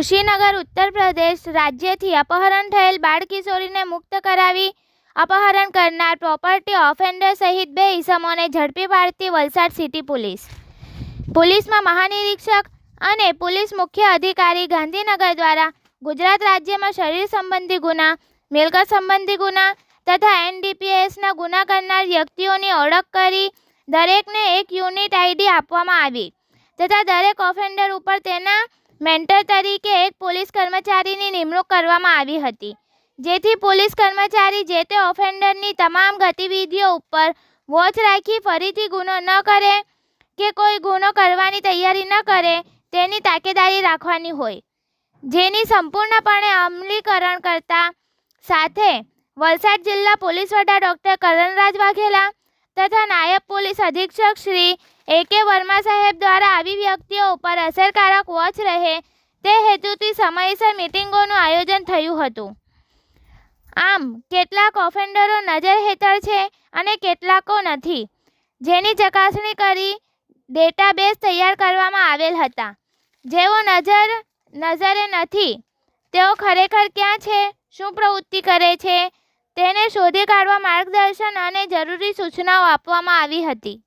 કુશીનગર ઉત્તર પ્રદેશ રાજ્યથી અપહરણ થયેલ બાળકિશોરીને મુક્ત કરાવી અપહરણ કરનાર પ્રોપર્ટી ઓફેન્ડર સહિત 2 ઇસમોને ઝડપી પાડતી વલસાડ સિટી પોલીસમાં મહાનિરીક્ષક અને પોલીસ મુખ્ય અધિકારી ગાંધીનગર દ્વારા ગુજરાત રાજ્યમાં શરીર સંબંધી ગુના, મિલકત સંબંધી ગુના તથા એનડીપીએસના ગુના કરનાર વ્યક્તિઓની ઓળખ કરી દરેકને એક યુનિટ આઈડી આપવામાં આવી તથા દરેક ઓફેન્ડર ઉપર તેના મેન્ટર તરીકે એક પોલીસ કર્મચારીની નિમણૂક કરવામાં આવી હતી, જેથી પોલીસ કર્મચારી જે તે ઓફેન્ડરની તમામ ગતિવિધિઓ ઉપર વોચ રાખી ફરીથી ગુનો ન કરે કે કોઈ ગુનો કરવાની તૈયારી ન કરે તેની તાકેદારી રાખવાની હોય, જેની સંપૂર્ણપણે અમલીકરણ કરતા સાથે વલસાડ જિલ્લા પોલીસ વડા ડોક્ટર કરણરાજ વાઘેલા તથા નાયબ પોલીસ અધિક્ષક શ્રી AK વર્મા સાહેબ દ્વારા આવી વ્યક્તિઓ ઉપર અસરકારક વોચ રહે તે હેતુથી સમયસર મિટિંગોનું આયોજન થયું હતું. આમ કેટલાક ઓફેન્ડરો નજર હેઠળ છે અને કેટલાકો નથી, જેની ચકાસણી કરી ડેટાબેઝ તૈયાર કરવામાં આવેલ હતા. જેઓ નજરે નથી તેઓ ખરેખર ક્યાં છે, શું પ્રવૃત્તિ કરે છે તેને શોધી કાઢવા માર્ગદર્શન અને જરૂરી સૂચનાઓ આપવામાં આવી હતી.